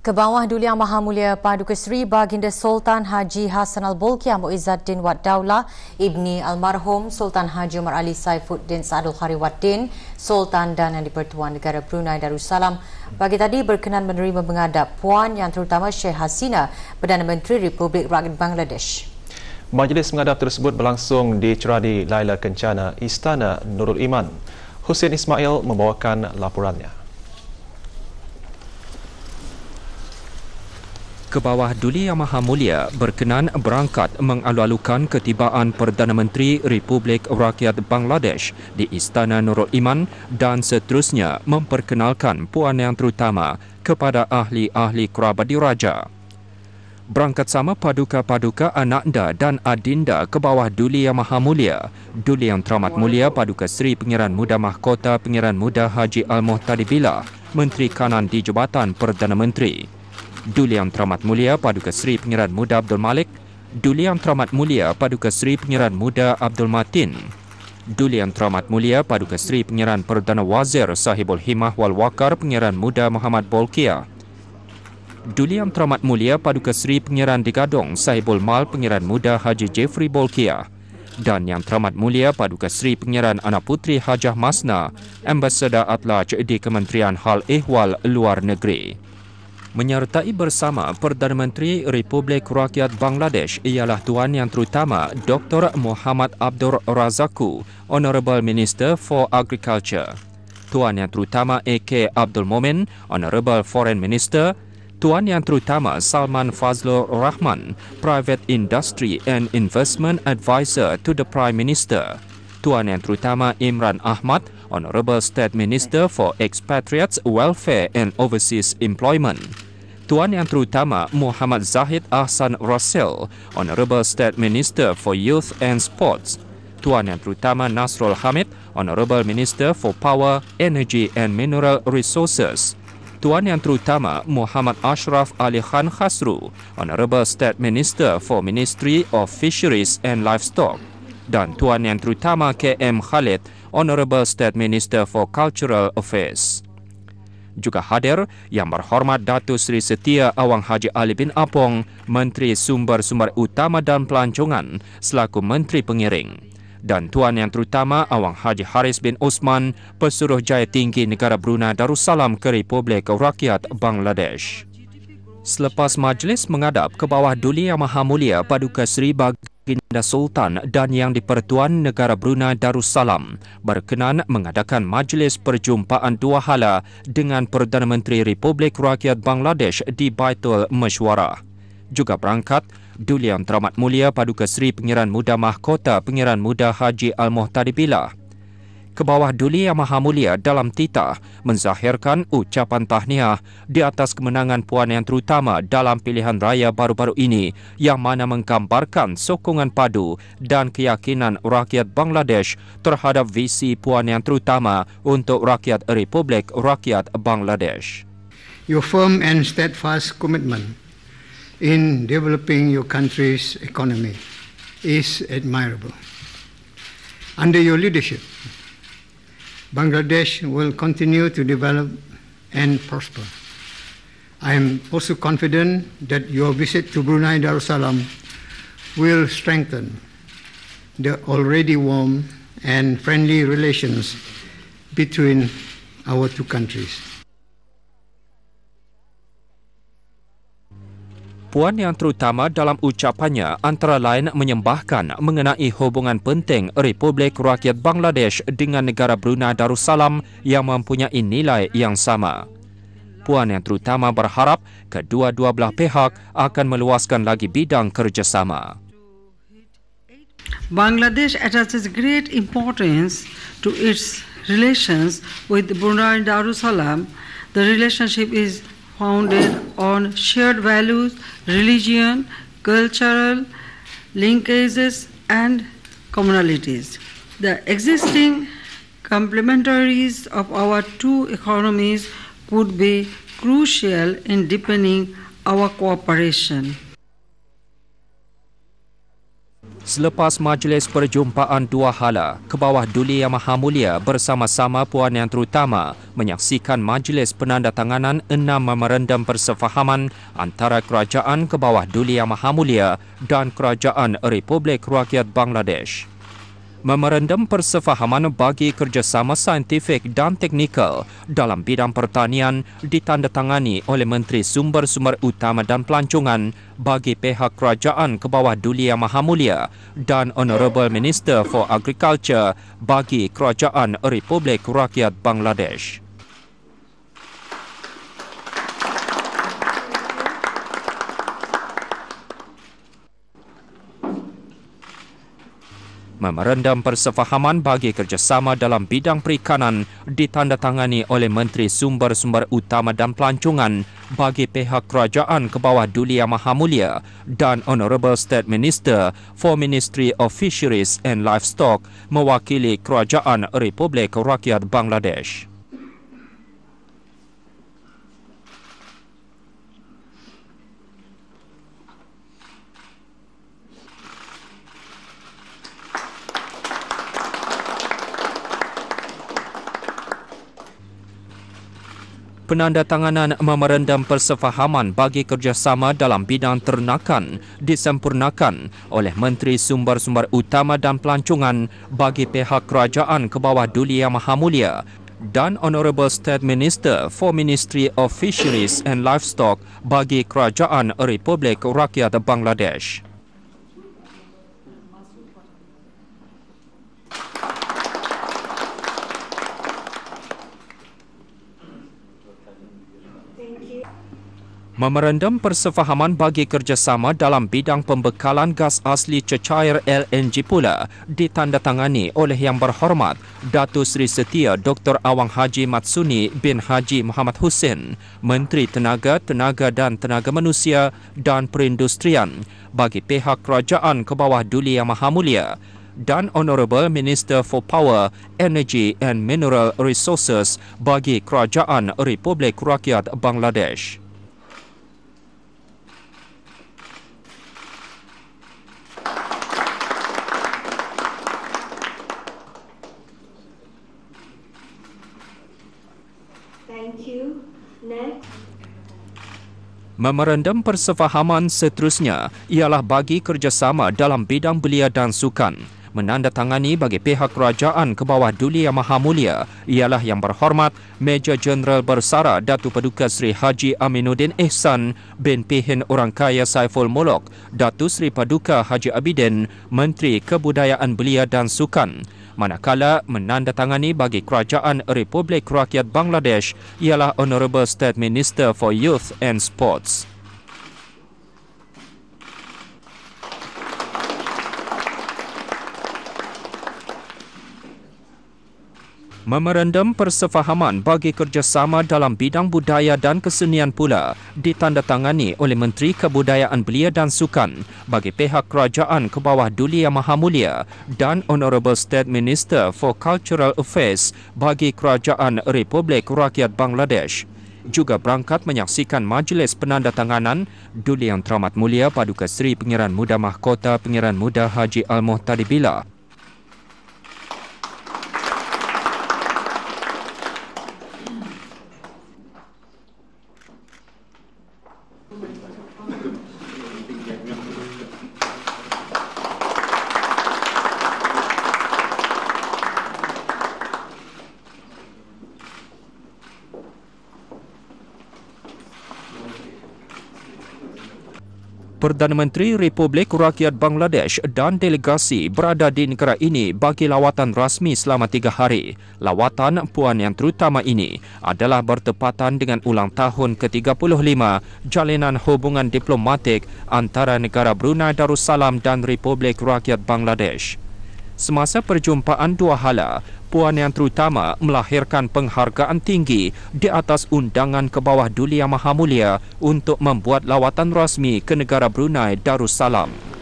Ke bawah Duli Yang Maha Mulia Paduka Seri Baginda Sultan Haji Hassan Al-Bolkiah Muizzaddin Wad Daulah Ibni Almarhum Sultan Haji Umar Ali Saifuddin Saadul Khari Waddin, Sultan dan Yang di-Pertuan Negara Brunei Darussalam pagi tadi berkenan menerima menghadap Puan Yang Terutama Sheikh Hasina, Perdana Menteri Republik Rakyat Bangladesh. Majlis menghadap tersebut berlangsung di Ceradi Laila Kencana, Istana Nurul Iman. Hussein Ismail membawakan laporannya. Ke bawah Duli Yang Maha Mulia berkenan berangkat mengalu-alukan ketibaan Perdana Menteri Republik Rakyat Bangladesh di Istana Nurul Iman dan seterusnya memperkenalkan Puan Yang Terutama kepada ahli-ahli kerabat diraja. Berangkat sama paduka-paduka ananda dan adinda ke bawah Duli Yang Maha Mulia, Duli Yang Teramat Mulia Paduka Seri Pengiran Muda Mahkota Pengiran Muda Haji Al-Muhtadi Billah, Menteri Kanan di Jabatan Perdana Menteri. Duli Yang Teramat Mulia Paduka Seri Pengiran Muda Abdul Malik, Duli Yang Teramat Mulia Paduka Seri Pengiran Muda Abdul Matin, Duli Yang Teramat Mulia Paduka Seri Pengiran Perdana Wazir Sahibul Himmah wal Waqar Pengiran Muda Muhammad Bolkiah, Duli Yang Teramat Mulia Paduka Seri Pengiran di Gadong Sahibul Mal Pengiran Muda Haji Jeffrey Bolkiah, dan Yang Teramat Mulia Paduka Seri Pengiran Anak Puteri Hajah Masna, Ambassador Atlaj di Kementerian Hal Ehwal Luar Negeri. Menyertai bersama Perdana Menteri Republik Rakyat Bangladesh ialah Tuan Yang Terutama Dr. Muhammad Abdur Razakku, Honorable Minister for Agriculture, Tuan Yang Terutama A.K. Abdul Momen, Honorable Foreign Minister, Tuan Yang Terutama Salman Fazlur Rahman, Private Industry and Investment Advisor to the Prime Minister, Tuan Yang Terutama Imran Ahmad, Honorable State Minister for Expatriates, Welfare and Overseas Employment, Tuan Yang Terutama Muhammad Zahid Ahsan Rasil, Honorable State Minister for Youth and Sports, Tuan Yang Terutama Nasrul Hamid, Honorable Minister for Power, Energy and Mineral Resources, Tuan Yang Terutama Muhammad Ashraf Ali Khan Khasru, Honorable State Minister for Ministry of Fisheries and Livestock, dan Tuan Yang Terutama KM Khalid, Honorable State Minister for Cultural Affairs. Juga hadir Yang Berhormat Datuk Seri Setia Awang Haji Ali bin Apong, Menteri Sumber-Sumber Utama dan Pelancongan selaku Menteri Pengiring, dan Tuan Yang Terutama Awang Haji Haris bin Osman, Pesuruh Jaya Tinggi Negara Brunei Darussalam ke Republik Rakyat Bangladesh. Selepas majlis menghadap ke bawah Duli Yang Maha Mulia Paduka Seri Baginda Sultan dan Yang di-Pertuan Negara Brunei Darussalam berkenan mengadakan majlis perjumpaan dua hala dengan Perdana Menteri Republik Rakyat Bangladesh di Baitul Mesyuarah. Juga berangkat Duli Yang Teramat Mulia Paduka Seri Pengiran Muda Mahkota Pengiran Muda Haji Al-Muhtadi Billah. Ke bawah Duli Yang Maha Mulia dalam titah menzahirkan ucapan tahniah di atas kemenangan Puan Yang Terutama dalam pilihan raya baru-baru ini yang mana menggambarkan sokongan padu dan keyakinan rakyat Bangladesh terhadap visi Puan Yang Terutama untuk rakyat Republik Rakyat Bangladesh. Your firm and steadfast commitment in developing your country's economy is admirable. Under your leadership, Bangladesh will continue to develop and prosper. I am also confident that your visit to Brunei Darussalam will strengthen the already warm and friendly relations between our two countries. Puan Yang Terutama dalam ucapannya antara lain menyembahkan mengenai hubungan penting Republik Rakyat Bangladesh dengan negara Brunei Darussalam yang mempunyai nilai yang sama. Puan Yang Terutama berharap kedua-dua belah pihak akan meluaskan lagi bidang kerjasama. Bangladesh attaches great importance to its relations with Brunei Darussalam. The relationship is founded on shared values, religion, cultural linkages and commonalities. The existing complementaries of our two economies would be crucial in deepening our cooperation. Selepas majlis perjumpaan dua hala, Kebawah Duli Yang Maha Mulia bersama-sama Puan Yang Terutama menyaksikan majlis penandatanganan 6 memorandum persefahaman antara Kerajaan Kebawah Duli Yang Maha Mulia dan Kerajaan Republik Rakyat Bangladesh. Memorandum persefahaman bagi kerjasama saintifik dan teknikal dalam bidang pertanian ditandatangani oleh Menteri Sumber-Sumber Utama dan Pelancongan bagi pihak Kerajaan Kebawah Duli Yang Maha Mulia dan Honorable Minister for Agriculture bagi Kerajaan Republik Rakyat Bangladesh. Memorandum persefahaman bagi kerjasama dalam bidang perikanan ditandatangani oleh Menteri Sumber-Sumber Utama dan Pelancongan bagi pihak Kerajaan Kebawah Duli Yang Maha Mulia dan Honorable State Minister for Ministry of Fisheries and Livestock mewakili Kerajaan Republik Rakyat Bangladesh. Penandatanganan memorandum persefahaman bagi kerjasama dalam bidang ternakan disempurnakan oleh Menteri Sumber-Sumber Utama dan Pelancongan bagi pihak Kerajaan Kebawah Duli Yang Maha Mulia dan Honorable State Minister for Ministry of Fisheries and Livestock bagi Kerajaan Republik Rakyat Bangladesh. Memorandum persefahaman bagi kerjasama dalam bidang pembekalan gas asli cecair LNG pula ditandatangani oleh Yang Berhormat Datuk Seri Setia Dr. Awang Haji Matsuni bin Haji Muhammad Hussein, Menteri Tenaga, Tenaga dan Tenaga Manusia dan Perindustrian bagi pihak Kerajaan Kebawah Duli Yang Maha Mulia dan Honorable Minister for Power, Energy and Mineral Resources bagi Kerajaan Republik Rakyat Bangladesh. Memorandum persefahaman seterusnya ialah bagi kerjasama dalam bidang belia dan sukan. Menandatangani bagi pihak Kerajaan Kebawah Duli Yang Maha Mulia ialah Yang Berhormat Major Jeneral Bersara Datuk Paduka Seri Haji Aminuddin Ihsan bin Pihin Orang Kaya Saiful Molok, Datuk Seri Paduka Haji Abidin, Menteri Kebudayaan Belia dan Sukan. Manakala menandatangani bagi Kerajaan Republik Rakyat Bangladesh ialah Honorable State Minister for Youth and Sports. Memorandum persefahaman bagi kerjasama dalam bidang budaya dan kesenian pula ditandatangani oleh Menteri Kebudayaan Belia dan Sukan bagi pihak Kerajaan Kebawah Duli Yang Maha Mulia dan Honorable State Minister for Cultural Affairs bagi Kerajaan Republik Rakyat Bangladesh. Juga berangkat menyaksikan majlis penandatanganan Duli Yang Teramat Mulia Paduka Seri Pengiran Muda Mahkota Pengiran Muda Haji Al-Muhtadi Billah. Perdana Menteri Republik Rakyat Bangladesh dan delegasi berada di negara ini bagi lawatan rasmi selama 3 hari. Lawatan Puan Yang Terutama ini adalah bertepatan dengan ulang tahun ke-35 jalinan hubungan diplomatik antara negara Brunei Darussalam dan Republik Rakyat Bangladesh. Semasa perjumpaan dua hala, Puan Yang Terutama melahirkan penghargaan tinggi di atas undangan Kebawah Duli Yang Maha Mulia untuk membuat lawatan rasmi ke negara Brunei Darussalam.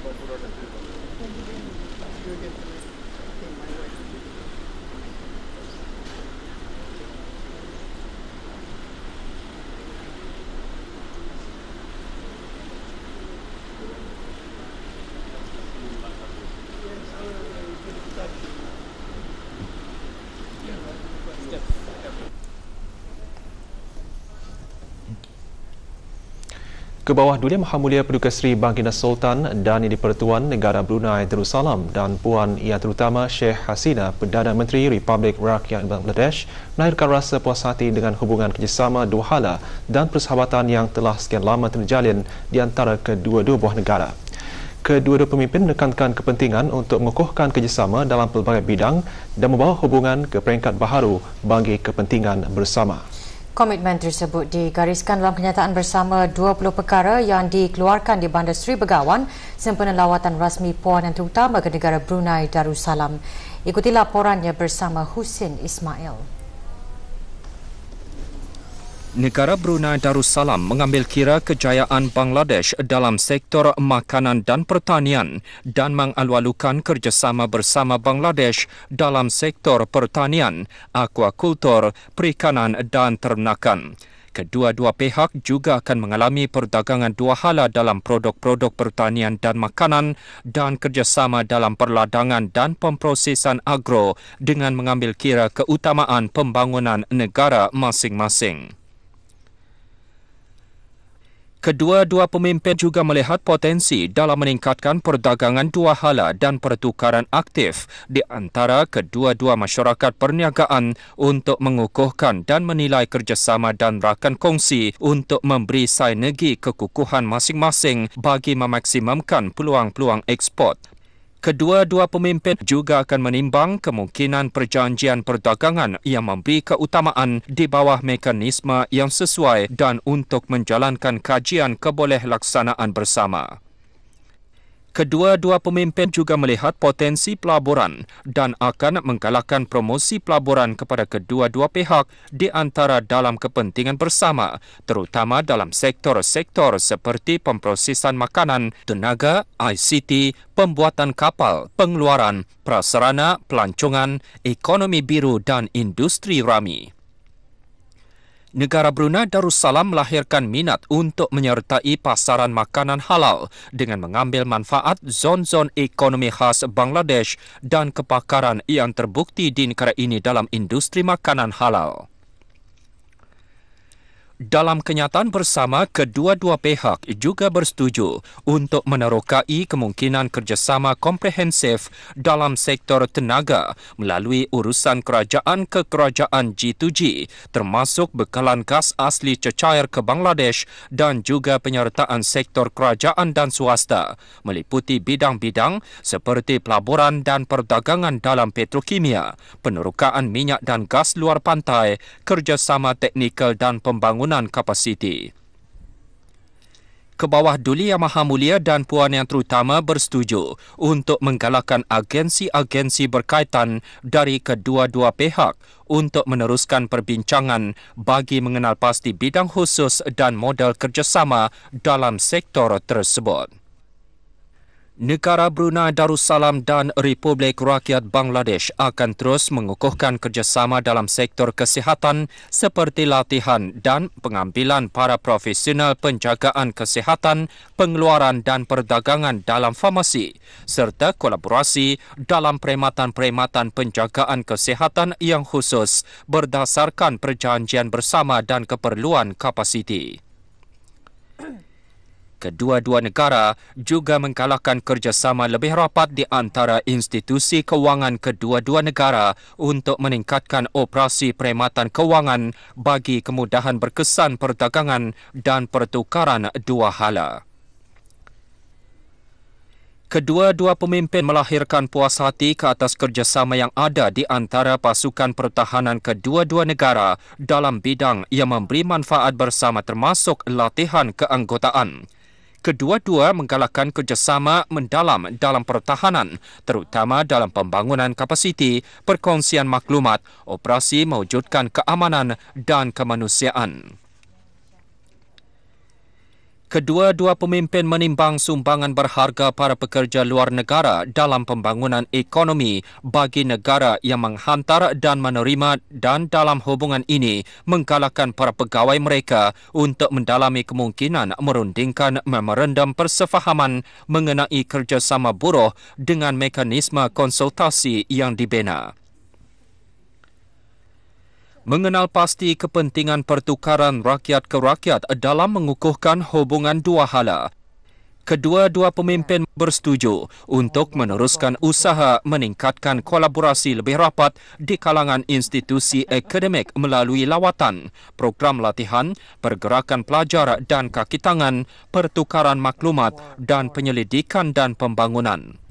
Ke bawah Dulia Maha Mulia Paduka Seri Baginda Sultan dan Yang di-Pertuan Negara Brunei Darussalam dan Puan Yang Terutama Sheikh Hasina, Perdana Menteri Republik Rakyat Bangladesh, melahirkan rasa puas hati dengan hubungan kerjasama dua hala dan persahabatan yang telah sekian lama terjalin di antara kedua-dua buah negara. Kedua-dua pemimpin menekankan kepentingan untuk mengukuhkan kerjasama dalam pelbagai bidang dan membawa hubungan ke peringkat baharu bagi kepentingan bersama. Komitmen tersebut digariskan dalam kenyataan bersama 20 perkara yang dikeluarkan di Bandar Seri Begawan sempena lawatan rasmi Puan Yang Terutama ke negara Brunei Darussalam. Ikuti laporannya bersama Husin Ismail. Negara Brunei Darussalam mengambil kira kejayaan Bangladesh dalam sektor makanan dan pertanian dan mengalu-alukan kerjasama bersama Bangladesh dalam sektor pertanian, akuakultur, perikanan dan ternakan. Kedua-dua pihak juga akan mengalami perdagangan dua hala dalam produk-produk pertanian dan makanan dan kerjasama dalam perladangan dan pemprosesan agro dengan mengambil kira keutamaan pembangunan negara masing-masing. Kedua-dua pemimpin juga melihat potensi dalam meningkatkan perdagangan dua hala dan pertukaran aktif di antara kedua-dua masyarakat perniagaan untuk mengukuhkan dan menilai kerjasama dan rakan kongsi untuk memberi sinergi kekukuhan masing-masing bagi memaksimumkan peluang-peluang ekspor. Kedua-dua pemimpin juga akan menimbang kemungkinan perjanjian perdagangan yang memberi keutamaan di bawah mekanisme yang sesuai dan untuk menjalankan kajian kebolehkelaksanaan bersama. Kedua-dua pemimpin juga melihat potensi pelaburan dan akan menggalakkan promosi pelaburan kepada kedua-dua pihak di antara dalam kepentingan bersama, terutama dalam sektor-sektor seperti pemprosesan makanan, tenaga, ICT, pembuatan kapal, pengeluaran, prasarana, pelancongan, ekonomi biru dan industri rami. Negara Brunei Darussalam melahirkan minat untuk menyertai pasaran makanan halal dengan mengambil manfaat zon-zon ekonomi khas Bangladesh dan kepakaran yang terbukti di negara ini dalam industri makanan halal. Dalam kenyataan bersama, kedua-dua pihak juga bersetuju untuk menerokai kemungkinan kerjasama komprehensif dalam sektor tenaga melalui urusan kerajaan ke kerajaan G2G, termasuk bekalan gas asli cecair ke Bangladesh dan juga penyertaan sektor kerajaan dan swasta, meliputi bidang-bidang seperti pelaburan dan perdagangan dalam petrokimia, penerokaan minyak dan gas luar pantai, kerjasama teknikal dan pembangunan kapasiti. Ke bawah Duli Yang Maha Mulia dan Puan Yang Terutama bersetuju untuk menggalakkan agensi-agensi berkaitan dari kedua-dua pihak untuk meneruskan perbincangan bagi mengenal pasti bidang khusus dan model kerjasama dalam sektor tersebut. Negara Brunei Darussalam dan Republik Rakyat Bangladesh akan terus mengukuhkan kerjasama dalam sektor kesihatan seperti latihan dan pengambilan para profesional penjagaan kesihatan, pengeluaran dan perdagangan dalam farmasi, serta kolaborasi dalam perkhidmatan penjagaan kesihatan yang khusus berdasarkan perjanjian bersama dan keperluan kapasiti. Kedua-dua negara juga menggalakkan kerjasama lebih rapat di antara institusi kewangan kedua-dua negara untuk meningkatkan operasi perkhidmatan kewangan bagi kemudahan berkesan perdagangan dan pertukaran dua hala. Kedua-dua pemimpin melahirkan puas hati ke atas kerjasama yang ada di antara pasukan pertahanan kedua-dua negara dalam bidang yang memberi manfaat bersama termasuk latihan keanggotaan. Kedua-dua menggalakkan kerjasama mendalam dalam pertahanan, terutama dalam pembangunan kapasiti, perkongsian maklumat, operasi mewujudkan keamanan dan kemanusiaan. Kedua-dua pemimpin menimbang sumbangan berharga para pekerja luar negara dalam pembangunan ekonomi bagi negara yang menghantar dan menerima dan dalam hubungan ini menggalakkan para pegawai mereka untuk mendalami kemungkinan merundingkan memorandum persefahaman mengenai kerjasama buruh dengan mekanisme konsultasi yang dibina. Mengenal pasti kepentingan pertukaran rakyat ke rakyat dalam mengukuhkan hubungan dua hala. Kedua-dua pemimpin bersetuju untuk meneruskan usaha meningkatkan kolaborasi lebih rapat di kalangan institusi akademik melalui lawatan, program latihan, pergerakan pelajar dan kaki tangan, pertukaran maklumat dan penyelidikan dan pembangunan.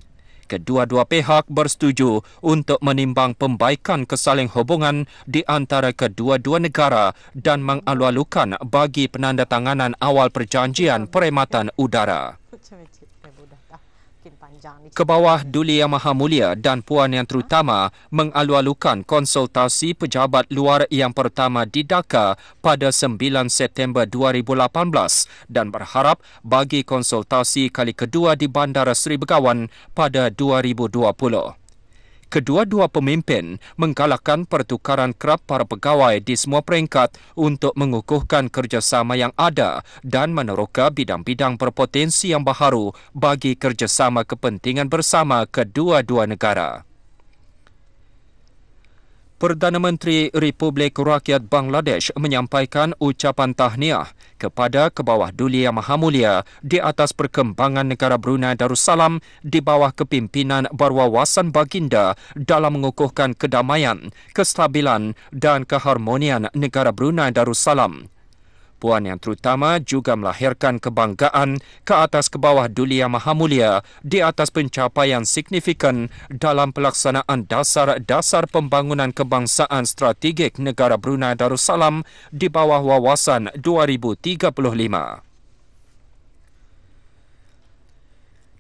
Kedua-dua pihak bersetuju untuk menimbang pembaikan kesaling hubungan di antara kedua-dua negara dan mengalu-alukan bagi penandatanganan awal perjanjian perkhidmatan udara. Kebawah Duli Yang Maha Mulia dan Puan Yang Terutama mengalu-alukan konsultasi pejabat luar yang pertama di Dhaka pada 9 September 2018 dan berharap bagi konsultasi kali kedua di Bandara Seri Begawan pada 2020. Kedua-dua pemimpin menggalakkan pertukaran kerap para pegawai di semua peringkat untuk mengukuhkan kerjasama yang ada dan meneroka bidang-bidang berpotensi yang baharu bagi kerjasama kepentingan bersama kedua-dua negara. Perdana Menteri Republik Rakyat Bangladesh menyampaikan ucapan tahniah kepada Kebawah Duli Yang Maha Mulia di atas perkembangan negara Brunei Darussalam di bawah kepimpinan Berwawasan Baginda dalam mengukuhkan kedamaian, kestabilan dan keharmonian negara Brunei Darussalam. Puan Yang Terutama juga melahirkan kebanggaan ke atas Kebawah Duli Yang Maha Mulia di atas pencapaian signifikan dalam pelaksanaan dasar-dasar pembangunan kebangsaan strategik negara Brunei Darussalam di bawah wawasan 2035.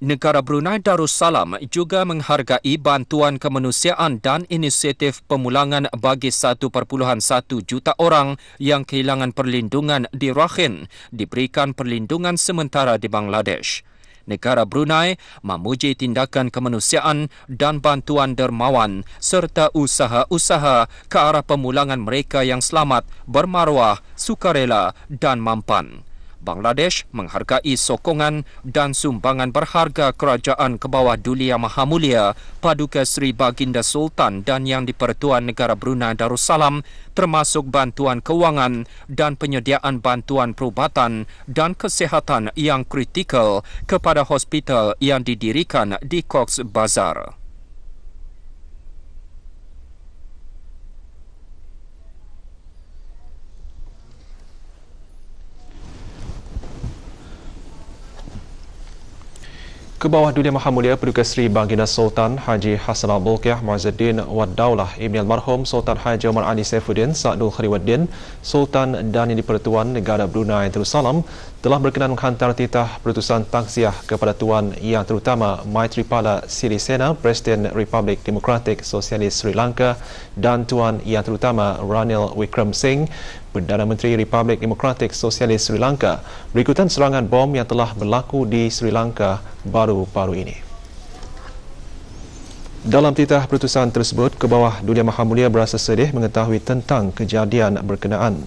Negara Brunei Darussalam juga menghargai bantuan kemanusiaan dan inisiatif pemulangan bagi 1.1 juta orang yang kehilangan perlindungan di Rakhine diberikan perlindungan sementara di Bangladesh. Negara Brunei memuji tindakan kemanusiaan dan bantuan dermawan serta usaha-usaha ke arah pemulangan mereka yang selamat, bermaruah, sukarela dan mampan. Bangladesh menghargai sokongan dan sumbangan berharga Kerajaan Kebawah Duli Yang Maha Mulia Paduka Seri Baginda Sultan dan Yang di-Pertuan Negara Brunei Darussalam termasuk bantuan kewangan dan penyediaan bantuan perubatan dan kesihatan yang kritikal kepada hospital yang didirikan di Cox's Bazar. Kebawah Duli Yang Maha Mulia Paduka Seri Baginda Sultan Haji Hassanal Bolkiah Muizzuddin Wad Daulah Ibni Almarhum Sultan Haji Omar Ali Saifuddin Sa'dul Khairuddin Sultan dan Yang di-Pertuan Negara Brunei Darussalam telah berkenan menghantar titah perutusan takziah kepada Tuan Yang Terutama Maithripala Sirisena Presiden Republik Demokratik Sosialis Sri Lanka dan Tuan Yang Terutama Ranil Wickremesinghe Perdana Menteri Republik Demokratik Sosialis Sri Lanka berikutan serangan bom yang telah berlaku di Sri Lanka baru-baru ini. Dalam titah perutusan tersebut, Kebawah Duli Yang Maha Mulia berasa sedih mengetahui tentang kejadian berkenaan.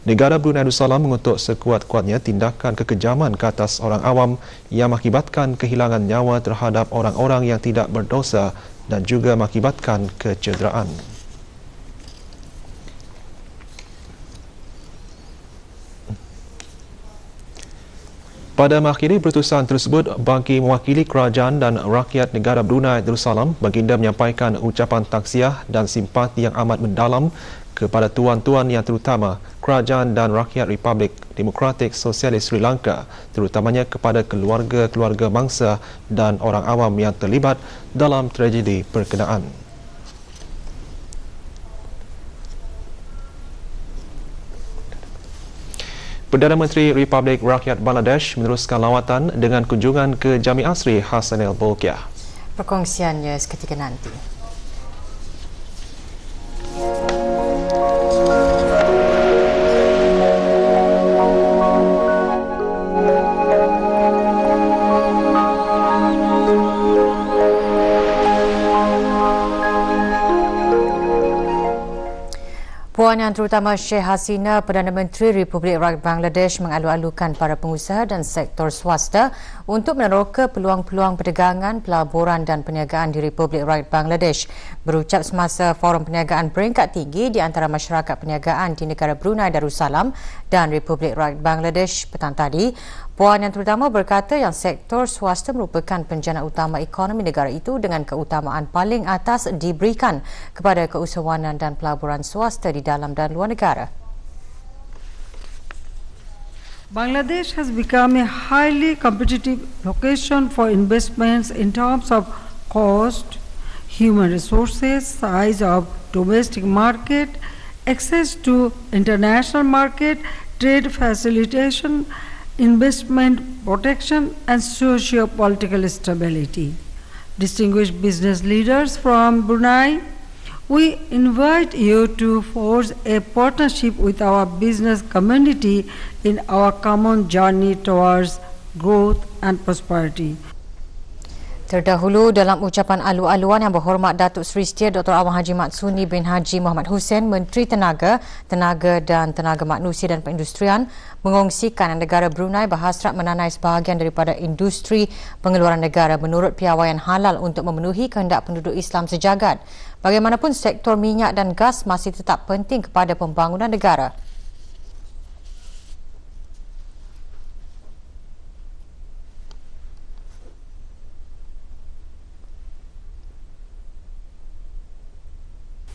Negara Brunei Darussalam mengutuk sekuat-kuatnya tindakan kekejaman ke atas orang awam yang mengakibatkan kehilangan nyawa terhadap orang-orang yang tidak berdosa dan juga mengakibatkan kecederaan. Pada mengakhiri perutusan tersebut, bagi mewakili kerajaan dan rakyat negara Brunei Darussalam, Baginda menyampaikan ucapan takziah dan simpati yang amat mendalam kepada tuan-tuan yang terutama, kerajaan dan rakyat Republik Demokratik Sosialis Sri Lanka, terutamanya kepada keluarga-keluarga bangsa dan orang awam yang terlibat dalam tragedi berkenaan. Perdana Menteri Republik Rakyat Bangladesh meneruskan lawatan dengan kunjungan ke Jami Asri Hassanal Bolkiah. Perkongsiannya seketika nanti. Puan Puan Yang Terutama Sheikh Hasina, Perdana Menteri Republik Rakyat Bangladesh mengalu-alukan para pengusaha dan sektor swasta untuk meneroka peluang-peluang perdagangan, pelaburan dan perniagaan di Republik Rakyat Bangladesh. Berucap semasa Forum Perniagaan Peringkat Tinggi di antara masyarakat perniagaan di negara Brunei Darussalam dan Republik Rakyat Bangladesh petang tadi, Puan Yang Terutama berkata yang sektor swasta merupakan penjana utama ekonomi negara itu dengan keutamaan paling atas diberikan kepada keusahawanan dan pelaburan swasta di dalam dan luar negara. Bangladesh has become a highly competitive location for investments in terms of cost, human resources, size of domestic market, access to international market, trade facilitation, investment protection and socio-political stability. Distinguished business leaders from Brunei, we invite you to forge a partnership with our business community in our common journey towards growth and prosperity. Terdahulu dalam ucapan alu-aluan Yang Berhormat Datuk Seri Setia Dr. Awang Haji Matsuni bin Haji Muhammad Hussein, Menteri Tenaga dan Tenaga Manusia dan Perindustrian, mengongsikan negara Brunei berhasrat menanai sebahagian daripada industri pengeluaran negara menurut piawaian halal untuk memenuhi kehendak penduduk Islam sejagat. Bagaimanapun, sektor minyak dan gas masih tetap penting kepada pembangunan negara.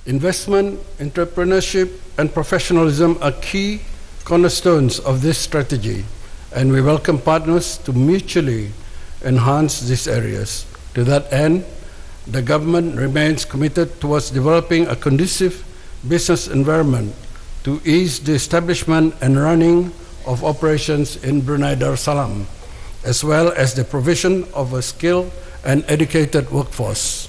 Investment, entrepreneurship and professionalism are key cornerstones of this strategy, and we welcome partners to mutually enhance these areas. To that end, the government remains committed towards developing a conducive business environment to ease the establishment and running of operations in Brunei Darussalam, as well as the provision of a skilled and educated workforce.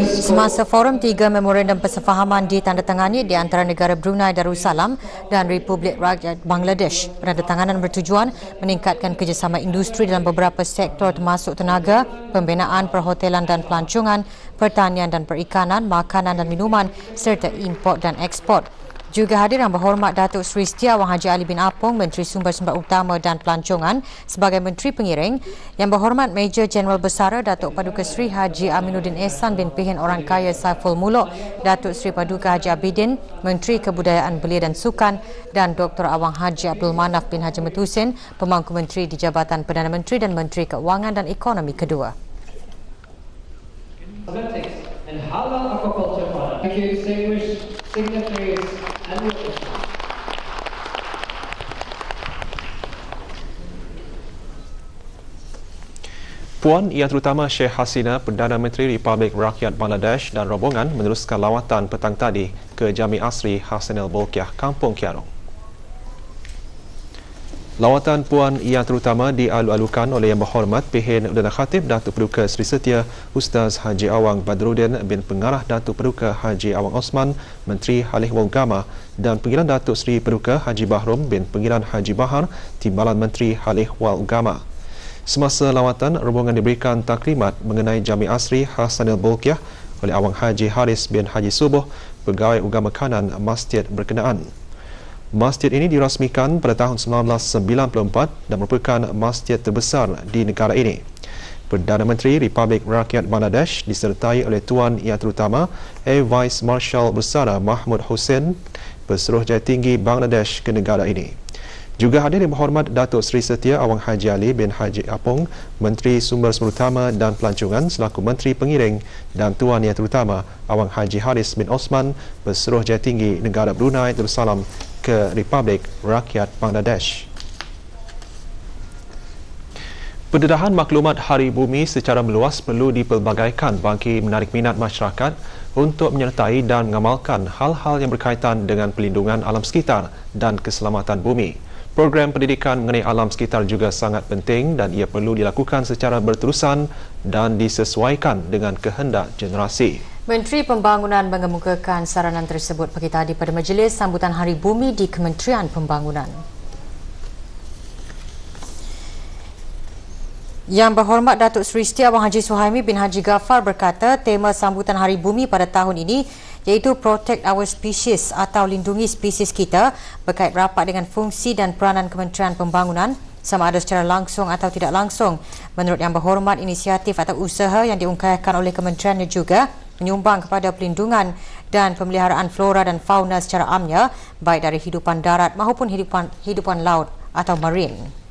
Semasa forum, 3 memorandum persefahaman ditandatangani di antara negara Brunei Darussalam dan Republik Rakyat Bangladesh. Penandatanganan bertujuan meningkatkan kerjasama industri dalam beberapa sektor termasuk tenaga, pembinaan, perhotelan dan pelancongan, pertanian dan perikanan, makanan dan minuman serta import dan ekspor. Juga hadir Yang Berhormat Datuk Seri Setia Awang Haji Ali bin Apong, Menteri Sumber-Sumber Utama dan Pelancongan sebagai Menteri Pengiring, Yang Berhormat Major Jeneral Besara Datuk Paduka Seri Haji Aminuddin Ehsan bin Pihin Orang Kaya Saiful Muluk, Datuk Seri Paduka Haji Abidin, Menteri Kebudayaan Belia dan Sukan, dan Dr. Awang Haji Abdul Manaf bin Haji Mat Hussein, Pemangku Menteri di Jabatan Perdana Menteri dan Menteri Keuangan dan Ekonomi kedua. And halal aquaculture product. Thank you, distinguished signatories and witnesses. Puan Yang Terutama Sheikh Hasina, Perdana Menteri Republik Rakyat Bangladesh dan rombongan meneruskan lawatan petang tadi ke Jami Asri Hassanal Bolkiah, Kampung Kiarong. Lawatan Puan Yang Terutama dialu-alukan oleh Yang Berhormat Pihin Udana Khatib Datuk Paduka Seri Setia Ustaz Haji Awang Badruddin bin Pengarah Datuk Paduka Haji Awang Osman, Menteri Halih Agama, dan Panggilan Datuk Seri Paduka Haji Bahrom bin Panggilan Haji Bahar, Timbalan Menteri Halih Agama. Semasa lawatan, rombongan diberikan taklimat mengenai Jami Asri Hassanal Bolkiah oleh Awang Haji Haris bin Haji Subuh, Pegawai Agama Kanan Masjid berkenaan. Masjid ini dirasmikan pada tahun 1994 dan merupakan masjid terbesar di negara ini. Perdana Menteri Republik Rakyat Bangladesh disertai oleh Tuan Yang Terutama Air Vice Marshal Bersara Mahmud Hussein, Pesuruhjaya Tinggi Bangladesh ke negara ini. Juga hadir Yang Berhormat Datuk Seri Setia Awang Haji Ali bin Haji Apong, Menteri Sumber-Sumber Utama dan Pelancongan selaku Menteri Pengiring, dan Tuan Yang Terutama Awang Haji Haris bin Osman, Pesuruhjaya Tinggi Negara Brunei Darussalam ke Republik Rakyat Bangladesh. Pendedahan maklumat Hari Bumi secara meluas perlu dipelbagaikan bagi menarik minat masyarakat untuk menyertai dan mengamalkan hal-hal yang berkaitan dengan pelindungan alam sekitar dan keselamatan bumi. Program pendidikan mengenai alam sekitar juga sangat penting dan ia perlu dilakukan secara berterusan dan disesuaikan dengan kehendak generasi. Menteri Pembangunan mengemukakan saranan tersebut pagi tadi pada majlis sambutan Hari Bumi di Kementerian Pembangunan. Yang Berhormat Datuk Seri Setia Awang Haji Suhaimi bin Haji Ghaffar berkata tema sambutan Hari Bumi pada tahun ini iaitu Protect Our Species atau lindungi spesies kita, berkait rapat dengan fungsi dan peranan Kementerian Pembangunan sama ada secara langsung atau tidak langsung. Menurut Yang Berhormat, inisiatif atau usaha yang diungkapkan oleh kementeriannya juga menyumbang kepada pelindungan dan pemeliharaan flora dan fauna secara amnya, baik dari hidupan darat maupun hidupan laut atau marine.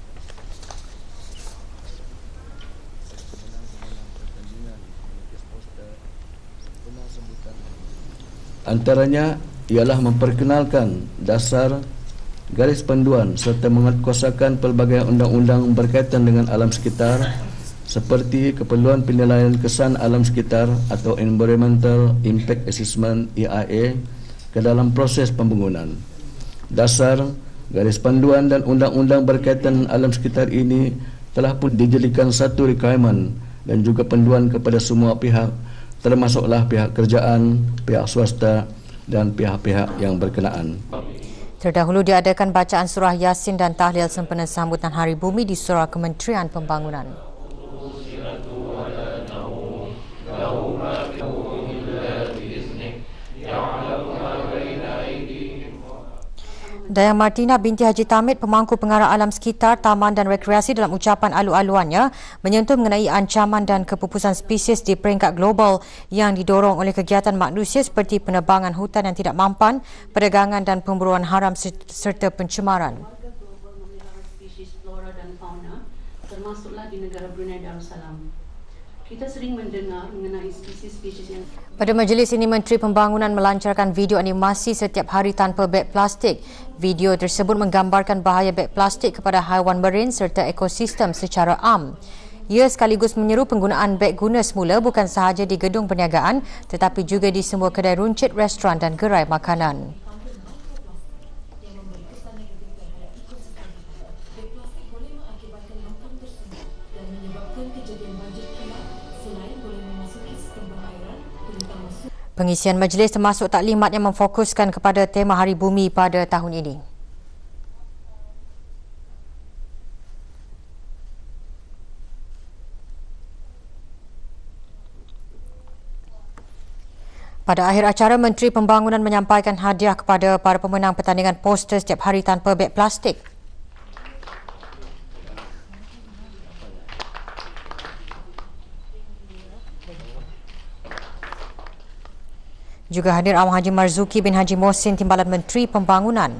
Antaranya ialah memperkenalkan dasar, garis panduan serta menguatkuasakan pelbagai undang-undang berkaitan dengan alam sekitar seperti keperluan penilaian kesan alam sekitar atau Environmental Impact Assessment EIA ke dalam proses pembangunan. Dasar, garis panduan dan undang-undang berkaitan alam sekitar ini telah pun dijadikan satu requirement dan juga panduan kepada semua pihak, termasuklah pihak kerajaan, pihak swasta dan pihak-pihak yang berkenaan. Terdahulu diadakan bacaan surah Yasin dan tahlil sempena sambutan Hari Bumi di Surah Kementerian Pembangunan. Dayang Martina binti Haji Tamid, pemangku pengarah alam sekitar, taman dan rekreasi dalam ucapan alu-aluannya menyentuh mengenai ancaman dan kepupusan spesies di peringkat global yang didorong oleh kegiatan manusia seperti penebangan hutan yang tidak mampan, perdagangan dan pemburuan haram serta pencemaran. Spesies flora dan fauna termasuklah di negara Brunei Darussalam. Kita sering mendengar mengenai spesies-spesies yang... Pada majlis ini, Menteri Pembangunan melancarkan video animasi setiap hari tanpa beg plastik. Video tersebut menggambarkan bahaya beg plastik kepada haiwan marin serta ekosistem secara am. Ia sekaligus menyeru penggunaan beg guna semula bukan sahaja di gedung perniagaan tetapi juga di semua kedai runcit, restoran dan gerai makanan. Pengisian majlis termasuk taklimat yang memfokuskan kepada tema Hari Bumi pada tahun ini. Pada akhir acara, Menteri Pembangunan menyampaikan hadiah kepada para pemenang pertandingan poster setiap hari tanpa beg plastik. Juga hadir Awang Haji Marzuki bin Haji Mohsin, Timbalan Menteri Pembangunan.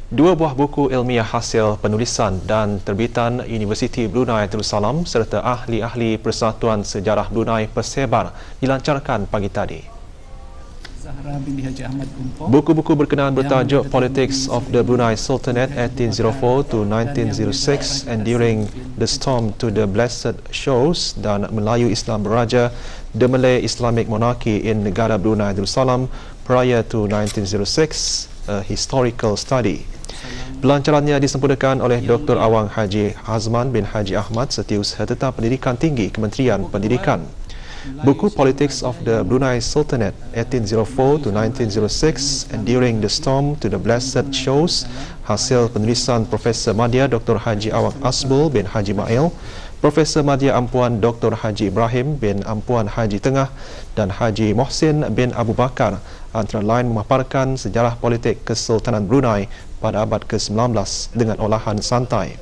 Dua buah buku ilmiah hasil penulisan dan terbitan Universiti Brunei Darussalam serta ahli-ahli Persatuan Sejarah Brunei Persebar dilancarkan pagi tadi. Buku-buku berkenaan bertajuk Politics of the Brunei Sultanate 1804 to 1906, Enduring the Storm to the Blessed Shores dan Melayu Islam Beraja, The Malay Islamic Monarchy in Negara Brunei Darussalam prior to 1906, a Historical Study. Pelancarannya disempurnakan oleh Dr. Awang Haji Hazman bin Haji Ahmad, Setiausaha Tetap Pendidikan Tinggi Kementerian Pendidikan. Buku Politics of the Brunei Sultanate 1804 to 1906, Enduring the Storm to the Blessed Shores, hasil penulisan Profesor Madya Dr. Haji Awang Asbul bin Haji Mail, Profesor Madya Ampuan Dr. Haji Ibrahim bin Ampuan Haji Tengah dan Haji Mohsin bin Abu Bakar, antara lain memaparkan sejarah politik Kesultanan Brunei pada abad ke-19 dengan olahan santai.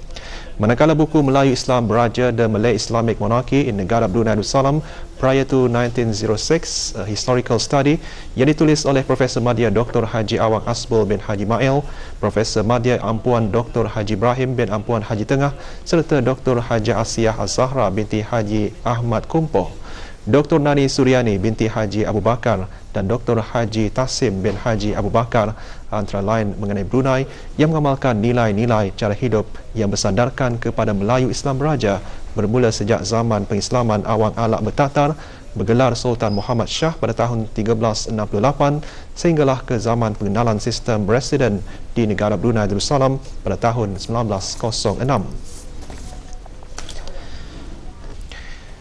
Manakala buku Melayu Islam Beraja, The Malay Islamic Monarchy in Negara Brunei Darussalam prior to 1906, a Historical Study, yang ditulis oleh Profesor Madya Dr. Haji Awang Asbul bin Haji Mail, Profesor Madya Ampuan Dr. Haji Ibrahim bin Ampuan Haji Tengah serta Dr. Haji Asiyah Az-Zahra binti Haji Ahmad Kumpoh, Dr. Nani Suryani binti Haji Abu Bakar dan Dr. Haji Tasim bin Haji Abu Bakar, antara lain mengenai Brunei yang mengamalkan nilai-nilai cara hidup yang bersandarkan kepada Melayu Islam Beraja bermula sejak zaman pengislaman Awang Alak Bertatar bergelar Sultan Muhammad Shah pada tahun 1368 sehinggalah ke zaman pengenalan sistem residen di negara Brunei Darussalam pada tahun 1906.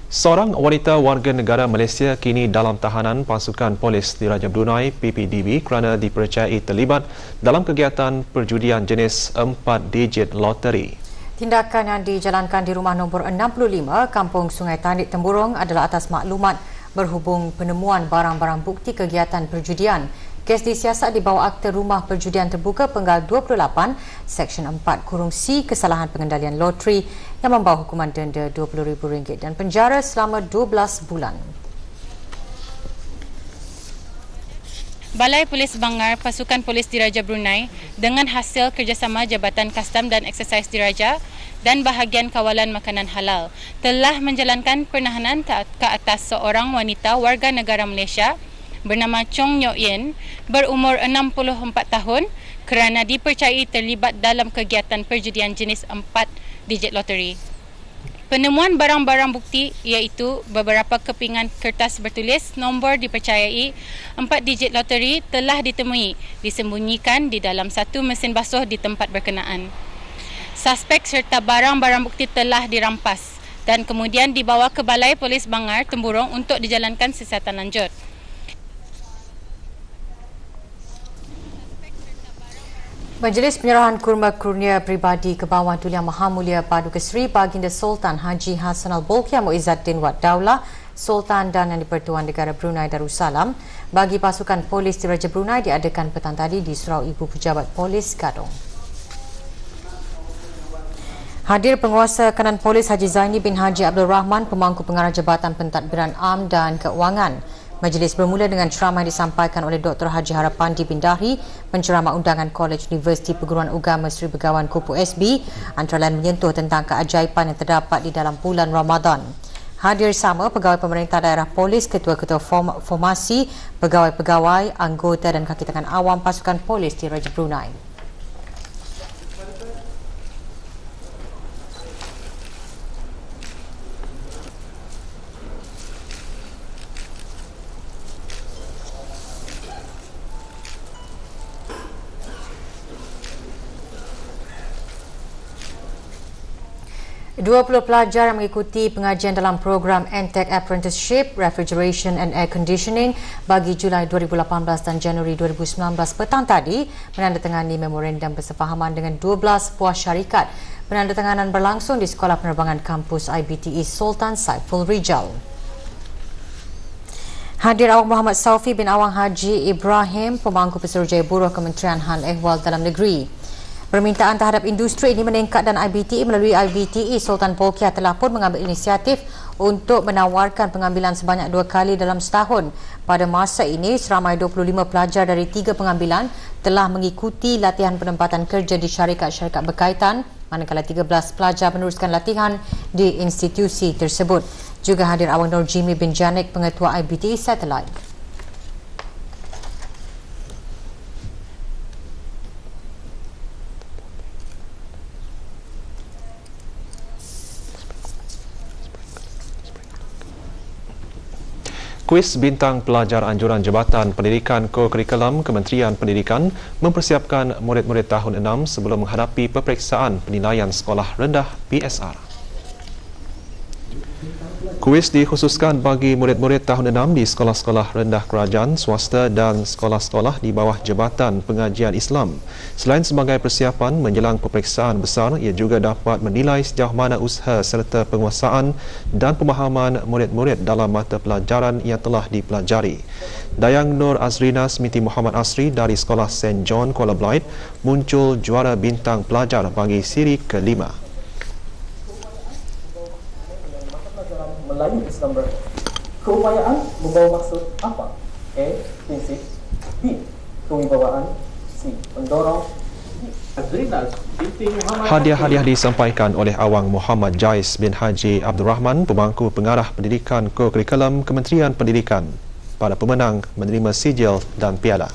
Seorang wanita warga negara Malaysia kini dalam tahanan pasukan polis Diraja Brunei PPDB kerana dipercayai terlibat dalam kegiatan perjudian jenis 4 digit loteri. Tindakan yang dijalankan di rumah nombor 65, Kampung Sungai Tandik, Temburong adalah atas maklumat berhubung penemuan barang-barang bukti kegiatan perjudian. Kes disiasat di bawah Akta Rumah Perjudian Terbuka Penggal 28, Seksyen 4(C) kesalahan pengendalian loteri yang membawa hukuman denda RM20,000 dan penjara selama 12 bulan. Balai Polis Bangar Pasukan Polis Diraja Brunei dengan hasil kerjasama Jabatan Kastam dan Eksersis Diraja dan Bahagian Kawalan Makanan Halal telah menjalankan penahanan ke atas seorang wanita warga negara Malaysia bernama Chong Nyo Yen berumur 64 tahun kerana dipercayai terlibat dalam kegiatan perjudian jenis 4 digit loteri. Penemuan barang-barang bukti iaitu beberapa kepingan kertas bertulis nombor dipercayai 4 digit loteri telah ditemui disembunyikan di dalam satu mesin basuh di tempat berkenaan. Suspek serta barang-barang bukti telah dirampas dan kemudian dibawa ke Balai Polis Bangar Temburong untuk dijalankan siasatan lanjut. Majlis Penyerahan Kurma Kurnia Peribadi ke bawah Duli Yang Maha Mulia Paduka Seri Baginda Sultan Haji Hassanal Bolkiah Muizzaddin Wad Daulah, Sultan dan Yang di-Pertuan Negara Brunei Darussalam bagi pasukan polis Diraja Brunei diadakan petang tadi di Surau Ibu Pejabat Polis Gadong. Hadir Penguasa Kanan Polis Haji Zaini bin Haji Abdul Rahman, Pemangku Pengarah Jabatan Pentadbiran Am dan Keuangan. Majlis bermula dengan ceramah yang disampaikan oleh Dr. Haji Harapandi bin Dahri, penceramah undangan Kolej Universiti Perguruan Agama Seri Begawan Kupu SB, antara lain menyentuh tentang keajaiban yang terdapat di dalam bulan Ramadan. Hadir sama pegawai pemerintah daerah polis, ketua-ketua formasi, pegawai-pegawai, anggota dan kaki tangan awam pasukan polis di Raja Brunei. Dua 20 pelajar yang mengikuti pengajian dalam program NTEC Apprenticeship, Refrigeration and Air Conditioning bagi Julai 2018 dan Januari 2019 petang tadi menandatangani memorandum bersefahaman dengan 12 buah syarikat. Penandatanganan berlangsung di Sekolah Penerbangan Kampus IBTE Sultan Saiful Rijal. Hadir Awak Muhammad Saufi bin Awang Haji Ibrahim, Pemangku Pesuruhjaya Buruh Kementerian Hal Ehwal Dalam Negeri. Permintaan terhadap industri ini meningkat dan IBTE melalui IBTE Sultan Bolkiah telah pun mengambil inisiatif untuk menawarkan pengambilan sebanyak 2 kali dalam setahun. Pada masa ini, seramai 25 pelajar dari 3 pengambilan telah mengikuti latihan penempatan kerja di syarikat-syarikat berkaitan, manakala 13 pelajar meneruskan latihan di institusi tersebut. Juga hadir Awang Nur Jimmy bin Janik, Pengetua IBTE Satellite. Kuis bintang pelajar anjuran Jabatan Pendidikan Co-Curriculum Kementerian Pendidikan mempersiapkan murid-murid tahun 6 sebelum menghadapi peperiksaan penilaian sekolah rendah PSR. Kuis dikhususkan bagi murid-murid tahun 6 di sekolah-sekolah rendah kerajaan, swasta dan sekolah-sekolah di bawah Jabatan Pengajian Islam. Selain sebagai persiapan menjelang peperiksaan besar, ia juga dapat menilai sejauh mana usaha serta penguasaan dan pemahaman murid-murid dalam mata pelajaran yang telah dipelajari. Dayang Nur Azrina Smiti Muhammad Asri dari Sekolah St. John Kuala Blight muncul juara bintang pelajar bagi siri ke-5. Melayu Islam keupayaan membawa maksud apa? A. Prinsip. B. Kewibawaan. C. Pendorong. Hadiah-hadiah disampaikan oleh Awang Muhammad Jais bin Haji Abdul Rahman, Pemangku Pengarah Pendidikan Co-Curriculum Kementerian Pendidikan. Para pemenang menerima sijil dan piala.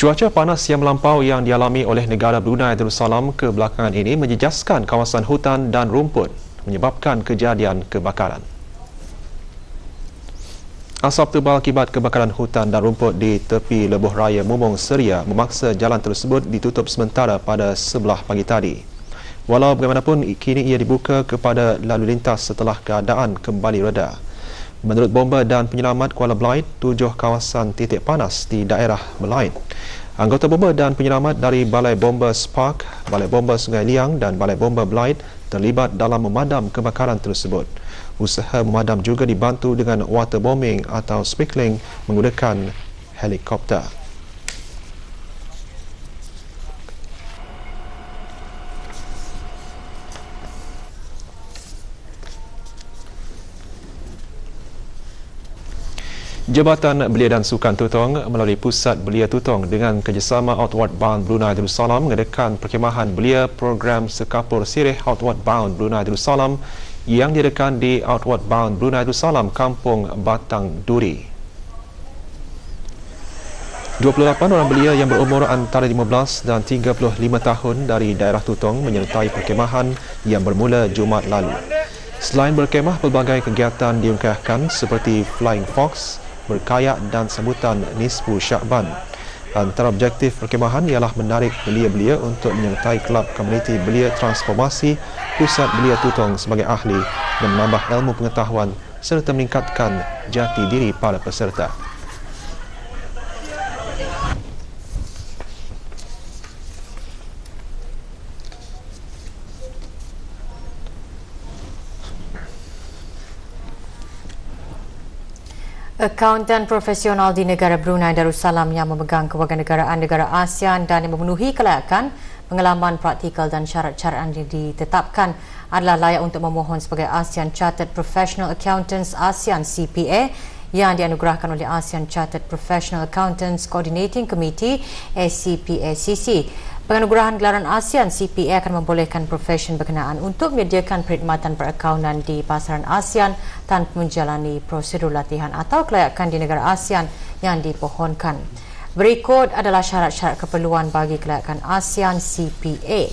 Cuaca panas yang melampau yang dialami oleh negara Brunei Darussalam kebelakangan ini menjejaskan kawasan hutan dan rumput, menyebabkan kejadian kebakaran. Asap tebal akibat kebakaran hutan dan rumput di tepi lebuh raya Mumung Seria memaksa jalan tersebut ditutup sementara pada sebelah pagi tadi. Walau bagaimanapun, kini ia dibuka kepada lalu lintas setelah keadaan kembali reda. Menurut Bomba dan Penyelamat Kuala Belait, 7 kawasan titik panas di daerah Belait. Anggota Bomba dan Penyelamat dari Balai Bomba Spark, Balai Bomba Sungai Liang dan Balai Bomba Belait terlibat dalam memadam kebakaran tersebut. Usaha memadam juga dibantu dengan waterbombing atau sprinkling menggunakan helikopter. Jabatan Belia dan Sukan Tutong melalui Pusat Belia Tutong dengan kerjasama Outward Bound Brunei Darussalam mengadakan perkhemahan belia program Sekapur Sirih Outward Bound Brunei Darussalam yang diadakan di Outward Bound Brunei Darussalam, Kampung Batang Duri. 28 orang belia yang berumur antara 15 dan 35 tahun dari daerah Tutong menyertai perkhemahan yang bermula Jumaat lalu. Selain berkhemah, pelbagai kegiatan diungkapkan seperti Flying Fox, berkayak dan sambutan Nisfu Syakban. Antara objektif perkhemahan ialah menarik belia-belia untuk menyertai Kelab Komuniti Belia Transformasi Pusat Belia Tutong sebagai ahli dan menambah ilmu pengetahuan serta meningkatkan jati diri para peserta. Akauntan profesional di negara Brunei Darussalam yang memegang kewarganegaraan negara ASEAN dan yang memenuhi kelayakan pengalaman praktikal dan syarat-syarat yang ditetapkan adalah layak untuk memohon sebagai ASEAN Chartered Professional Accountants ASEAN CPA yang dianugerahkan oleh ASEAN Chartered Professional Accountants Coordinating Committee ACPACC. Penganugerahan gelaran ASEAN CPA akan membolehkan profesion berkenaan untuk menyediakan perkhidmatan perakaunan di pasaran ASEAN tanpa menjalani prosedur latihan atau kelayakan di negara ASEAN yang dipohonkan. Berikut adalah syarat-syarat keperluan bagi kelayakan ASEAN CPA.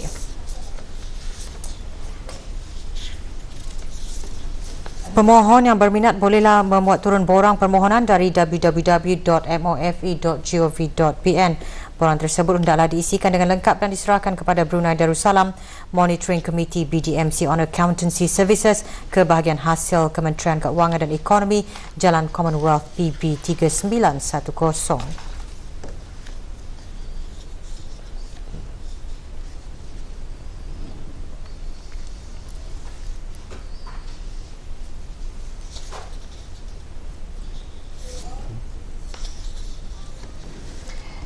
Pemohon yang berminat bolehlah memuat turun borang permohonan dari www.mofe.gov.pn. Borang tersebut hendaklah diisikan dengan lengkap dan diserahkan kepada Brunei Darussalam Monitoring Committee BDMC on Accountancy Services ke bahagian hasil Kementerian Keuangan dan Ekonomi, Jalan Commonwealth PB 3910.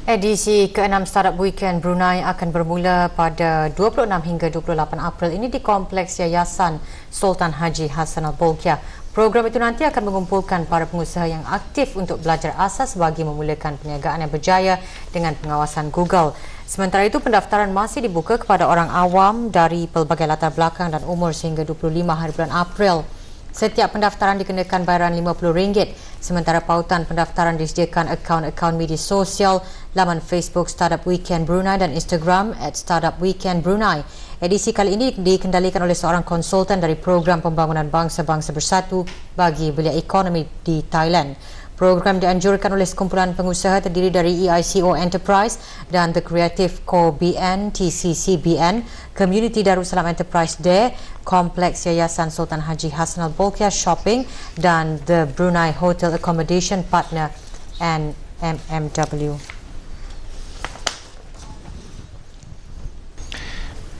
Edisi ke-6 Startup Weekend Brunei akan bermula pada 26 hingga 28 April ini di Kompleks Yayasan Sultan Haji Hassanal Bolkiah. Program itu nanti akan mengumpulkan para pengusaha yang aktif untuk belajar asas bagi memulakan perniagaan yang berjaya dengan pengawasan Google. Sementara itu, pendaftaran masih dibuka kepada orang awam dari pelbagai latar belakang dan umur sehingga 25 hari bulan April. Setiap pendaftaran dikenakan bayaran RM50, sementara pautan pendaftaran disediakan akaun-akaun media sosial, laman Facebook Startup Weekend Brunei dan Instagram @Startup Weekend Brunei. Edisi kali ini dikendalikan oleh seorang konsultan dari Program Pembangunan Bangsa-Bangsa Bersatu bagi Belia Ekonomi di Thailand. Program dianjurkan oleh sekumpulan pengusaha terdiri dari EICO Enterprise dan The Creative Co BN, TCCBN, Community Darussalam Enterprise Day, Kompleks Yayasan Sultan Haji Hassanal Bolkiah Shopping dan The Brunei Hotel Accommodation Partner NMMW.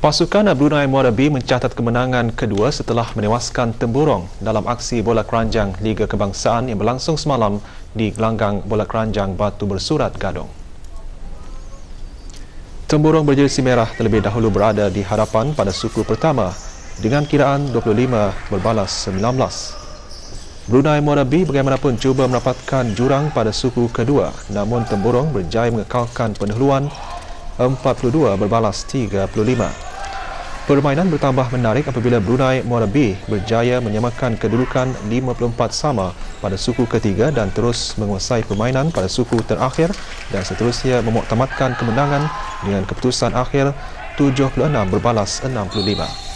Pasukan Brunei Muara B mencatat kemenangan kedua setelah menewaskan Temburong dalam aksi bola keranjang Liga Kebangsaan yang berlangsung semalam di gelanggang bola keranjang Batu Bersurat, Gadong. Temburong berjersi merah terlebih dahulu berada di hadapan pada suku pertama dengan kiraan 25 berbalas 19. Brunei Muara B bagaimanapun cuba mendapatkan jurang pada suku kedua, namun Temburong berjaya mengekalkan pendahuluan 42 berbalas 35. Permainan bertambah menarik apabila Brunei Muara B berjaya menyamakan kedudukan 54 sama pada suku ketiga dan terus menguasai permainan pada suku terakhir dan seterusnya memuktamadkan kemenangan dengan keputusan akhir 76 berbalas 65.